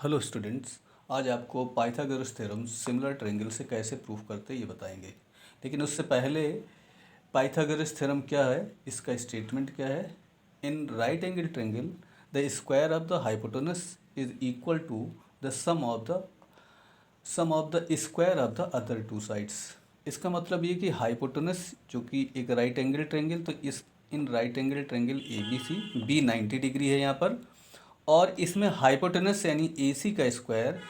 Hello students, आज आपको Pythagoras theorem similar triangle से कैसे प्रूफ करते हैं ये बताएंगे। लेकिन उससे पहले पाइथागोरस थ्योरम क्या है, इसका स्टेटमेंट क्या है। In right angle triangle the square of the hypotenuse is equal to the sum of the square of the other two sides. इसका मतलब ये कि हाइपोटेनस जो कि एक राइट एंगल ट्रायंगल, तो इस in right angle triangle A B C B 90 degree है यहाँ पर, और इसमें हाइपोटेनस यानी ए सी का स्क्वायर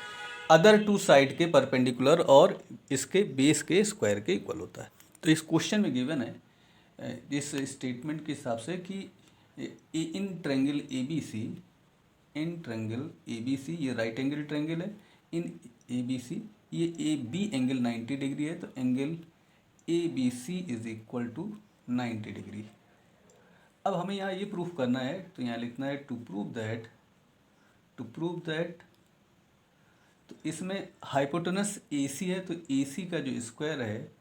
अदर टू साइड के परपेंडिकुलर और इसके बेस के स्क्वायर के इक्वल होता है। तो इस क्वेश्चन में गिवन है इस स्टेटमेंट के हिसाब से कि इन ट्रायंगल ए बी सी ये राइट एंगल ट्रायंगल है। इन ए बी सी ये ए बी एंगल 90 डिग्री है, तो angle A B C is equal to 90 degree. अब हमें यहाँ ये प्रूफ करना है, तो यहाँ लिखना है टू प्रूव दैट तो इसमें हाइपोटेनस ए सी है, तो ए सी का जो स्क्वायर है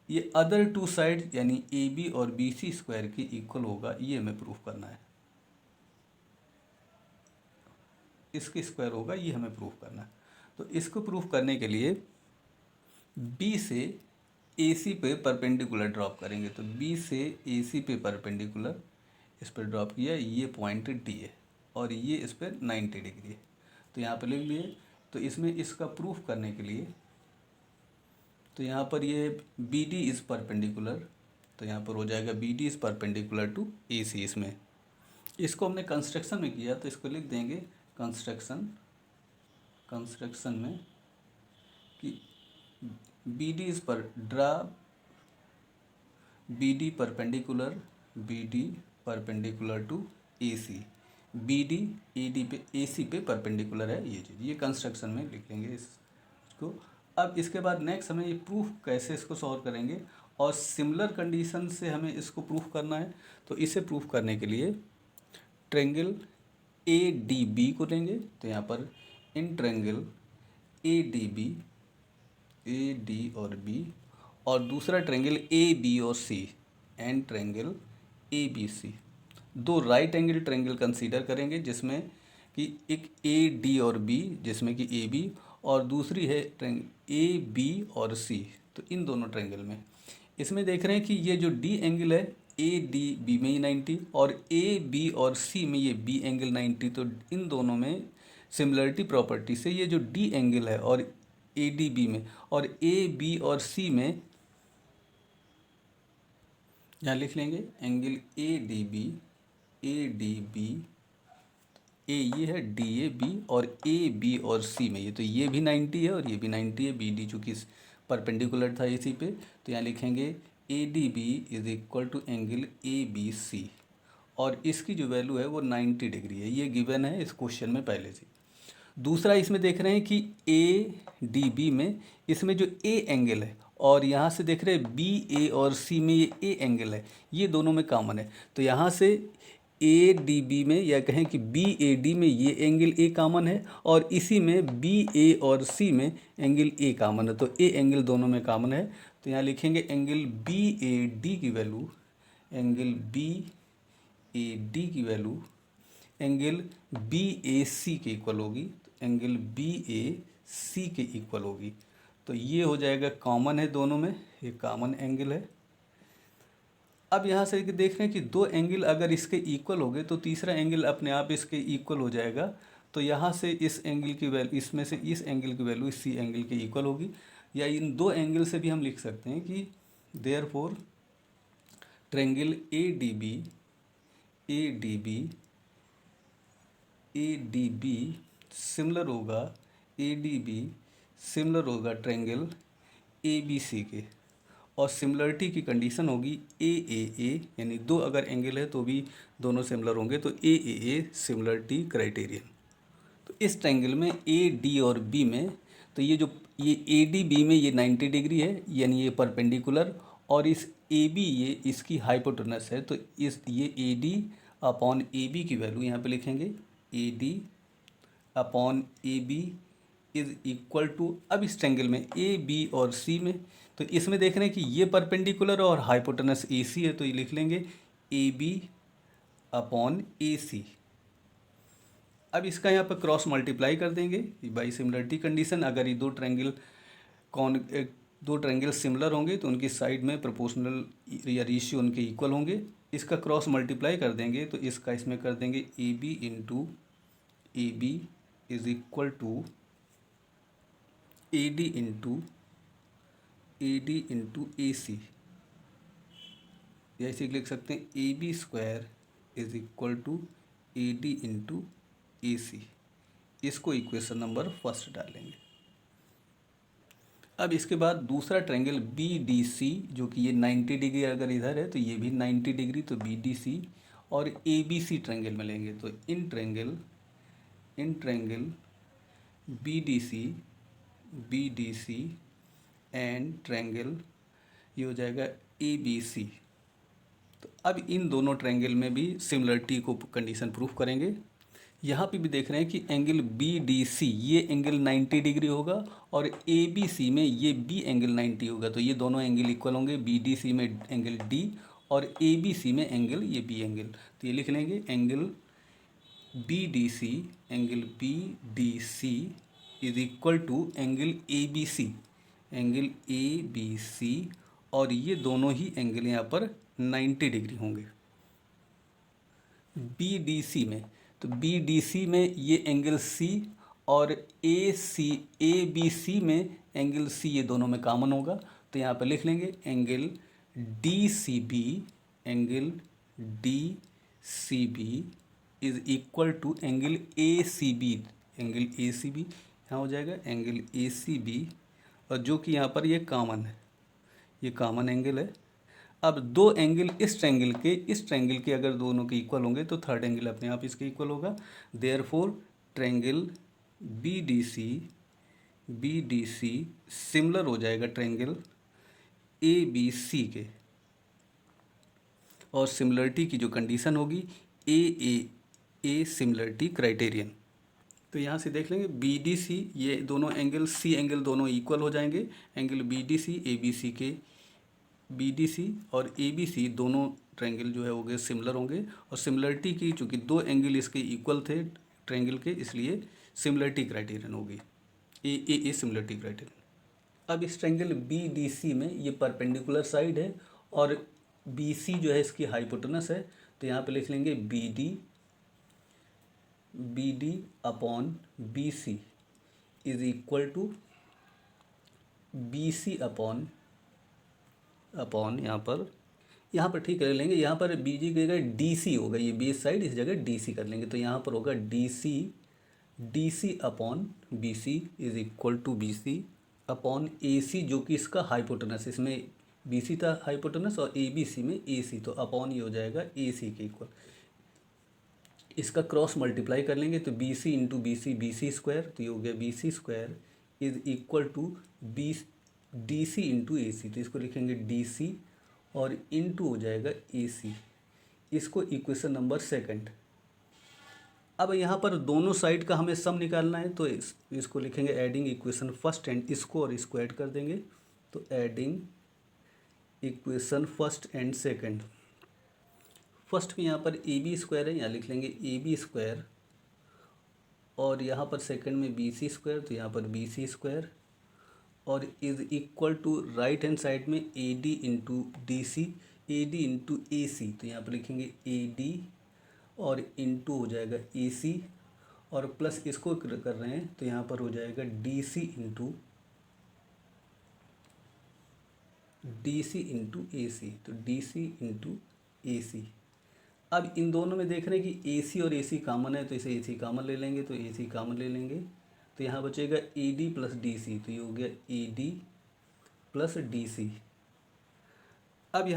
ये अदर टू साइड यानी ए बी और बी सी स्क्वायर के इक्वल होगा, ये हमें प्रूफ करना है। इसके स्क्वायर होगा, ये हमें प्रूफ करना है। तो इसको प्रूफ करने के लिए बी से ए सी पे परपेंडिकुलर ड्रॉप करेंगे। तो बी से ए सी पे परपेंडिकुलर इस पर ड्रॉप किया, ये पॉइंट डी है और ये इस पर 90 डिग्री है। तो यहाँ पर लिख लिए। तो इसमें इसका प्रूफ करने के लिए तो यहाँ पर ये बी डी इज़ परपेंडिकुलर, तो यहाँ पर हो जाएगा B D is perpendicular to A C. इसमें इसको हमने कंस्ट्रक्शन में किया, तो इसको लिख देंगे कंस्ट्रक्शन में कि बी डी इज़ पर draw B D perpendicular to A C. B D A D पे ए सी पे परपेंडिकुलर है ये चीज़, ये कंस्ट्रक्शन में लिख लेंगे इसको। अब इसके बाद नेक्स्ट हमें ये प्रूफ कैसे इसको सॉल्व करेंगे, और सिमिलर कंडीशन से हमें इसको प्रूफ करना है। तो इसे प्रूफ करने के लिए ट्रायंगल ए डी बी को लेंगे। तो यहाँ पर in triangle A D B, A D और बी, और दूसरा ट्रायंगल ए बी और C, and triangle A B C. दो राइट एंगल ट्रायंगल कंसीडर करेंगे जिसमें कि एक ए डी और बी, जिसमें कि ए बी, और दूसरी है ट्रायंगल ए बी और सी। तो इन दोनों ट्रायंगल में इसमें देख रहे हैं कि ये जो डी एंगल है ए डी बी में ही 90 और ए बी और सी में ये बी एंगल 90। तो इन दोनों में सिमिलरिटी प्रॉपर्टी से ये जो डी एंगल है और ए डी बी में और ए बी और सी में, यहाँ लिख लेंगे एंगल ए डी बी ए ये है डी ए बी, और ए बी और सी में ये, तो ये भी 90 है और ये भी 90 है। बी डी चूँकि परपेंडिकुलर था इसी पे, तो यहाँ लिखेंगे A D B is equal to angle A B C, और इसकी जो वैल्यू है वो 90 डिग्री है। ये गिवन है इस क्वेश्चन में पहले से। दूसरा इसमें देख रहे हैं कि ए डी बी में इसमें जो ए एंगल है, और यहाँ से देख रहे हैं बी ए और सी में ये ए एंगल है, ये दोनों में कॉमन है। तो यहाँ से ए डी बी में, या कहें कि बी ए डी में ये एंगल ए कॉमन है, और इसी में बी ए और सी में एंगल ए कॉमन है। तो ए एंगल दोनों में कॉमन है। तो यहाँ लिखेंगे एंगल बी ए डी की value, angle B A D की value angle B A C के इक्वल होगी। तो एंगल बी ए सी के इक्वल होगी। तो ये हो जाएगा कॉमन है दोनों में, ये कॉमन एंगल है। अब यहाँ से देख रहे हैं कि दो एंगल अगर इसके इक्वल हो गए तो तीसरा एंगल अपने आप इसके इक्वल हो जाएगा। तो यहाँ से इस एंगल की वैल्यू, इसमें से इस एंगल की वैल्यू इसी एंगल के इक्वल होगी। या इन दो एंगल से भी हम लिख सकते हैं कि therefore triangle A D B similar होगा ट्रायंगल ए बी सी के, और सिमिलरिटी की कंडीशन होगी ए यानी दो अगर एंगल है तो भी दोनों सिमिलर होंगे, तो ए सिमिलरिटी क्राइटेरियन। तो इस ट्रायंगल में ए डी और बी में, तो ये ए डी बी में ये 90 डिग्री है यानी ये परपेंडिकुलर, और इस ए बी ये इसकी हाइपोटेनस है। तो ये A D upon A B की वैल्यू यहाँ पे लिखेंगे, A D upon A B is equal to, अब इस ट्रायंगल में ए बी और सी में, तो इसमें देख रहे हैं कि ये परपेंडिकुलर और हाइपोटेनस ए सी है, तो ये लिख लेंगे ए बी अपॉन ए सी। अब इसका यहाँ पर क्रॉस मल्टीप्लाई कर देंगे बाई सिमिलरिटी कंडीशन। अगर ये दो ट्रायंगल सिमिलर होंगे तो उनकी साइड में प्रोपोर्शनल या रेशियो उनके इक्वल होंगे। इसका क्रॉस मल्टीप्लाई कर देंगे तो इसका इसमें कर देंगे A B into A B is equal to A D into A C, या इसे लिख सकते हैं A B square is equal to A D into A C. इसको इक्वेशन नंबर फर्स्ट डालेंगे। अब इसके बाद दूसरा ट्रायंगल बी डी सी, जो कि ये 90 डिग्री अगर इधर है तो ये भी 90 डिग्री, तो बी डी सी और ए बी सी ट्रायंगल में लेंगे। तो in triangle B D C and triangle ये हो जाएगा ए बी सी। तो अब इन दोनों ट्रायंगल में भी सिमिलरिटी को कंडीशन प्रूफ करेंगे। यहाँ पे भी देख रहे हैं कि एंगल बी डी सी ये एंगल 90 डिग्री होगा और ए बी सी में ये बी एंगल 90 होगा। तो ये दोनों एंगल इक्वल होंगे, बी डी सी में एंगल डी और ए बी सी में एंगल ये बी एंगल। तो ये लिख लेंगे angle B D C is equal to angle A B C और ये दोनों ही एंगल यहाँ पर 90 डिग्री होंगे। बी डी सी में, तो बी डी सी में ये एंगल सी और ए बी सी में एंगल सी, ये दोनों में कॉमन होगा। तो यहाँ पर लिख लेंगे angle D C B is equal to angle A C B. यहाँ हो जाएगा एंगल ए सी बी, और जो कि यहाँ पर ये कॉमन है, ये कॉमन एंगल है। अब दो एंगल इस ट्रायंगल के अगर दोनों के इक्वल होंगे तो थर्ड एंगल अपने आप इसके इक्वल होगा। Therefore triangle B D C similar हो जाएगा ट्रायंगल ए बी सी के, और सिमिलरिटी की जो कंडीशन होगी ए सिमिलरिटी क्राइटेरियन। तो यहाँ से देख लेंगे बी डी सी ये दोनों एंगल सी एंगल दोनों इक्वल हो जाएंगे। Angle B D C A B C के, बी डी सी और ए बी सी दोनों ट्रायंगल जो है हो गए सिमिलर होंगे। और सिमिलरिटी की चूँकि दो एंगल इसके इक्वल थे ट्रायंगल के, इसलिए सिमिलरिटी क्राइटेरियन होगी ए सिमिलरिटी क्राइटेरियन। अब इस ट्रायंगल बी डी सी में ये परपेंडिकुलर साइड है और बी सी जो है इसकी हाइपोटेनस है। तो यहाँ पे लिख लेंगे B D upon B C is equal to B C upon यहाँ पर ठीक कर लेंगे। यहाँ पर बी जी की जगह डी सी होगा, ये बी साइड इस जगह डी सी कर लेंगे। तो यहाँ पर होगा D C upon B C is equal to B C upon A C, जो कि इसका हाइपोटेनस, इसमें बी सी था हाइपोटेनस और ए बी सी में ए सी, तो अपॉन ये हो जाएगा ए सी के इक्वल। इसका क्रॉस मल्टीप्लाई कर लेंगे तो B C into B C square, तो ये हो गया B C square is equal to D C into A C. तो इसको लिखेंगे डी सी और इंटू हो जाएगा ए सी। इसको इक्वेशन नंबर सेकंड। अब यहाँ पर दोनों साइड का हमें सम निकालना है, तो इसको लिखेंगे एडिंग इक्वेशन फर्स्ट एंड इसको और इसको ऐड कर देंगे। तो adding equation first and second. First में यहाँ पर ए बी स्क्वायर है, यहाँ लिख लेंगे ए बी स्क्वायर, और यहाँ पर सेकंड में बी सी स्क्वायर, तो यहाँ पर बी सी स्क्वायर, और is equal to right hand side में A D into D C, A D into A C. तो यहाँ पर लिखेंगे ए डी और इंटू हो जाएगा ए सी, और प्लस इसको कर रहे हैं तो यहाँ पर हो जाएगा D C into A C. तो डी सी इंटू ए सी। अब इन दोनों में देख रहे हैं कि ए सी और ए सी कॉमन है, तो इसे ए सी कॉमन ले लेंगे, तो ए सी कॉमन ले लेंगे। तो यहाँ बचेगा A D plus D C, तो ये हो गया A D plus D C. अब यहाँ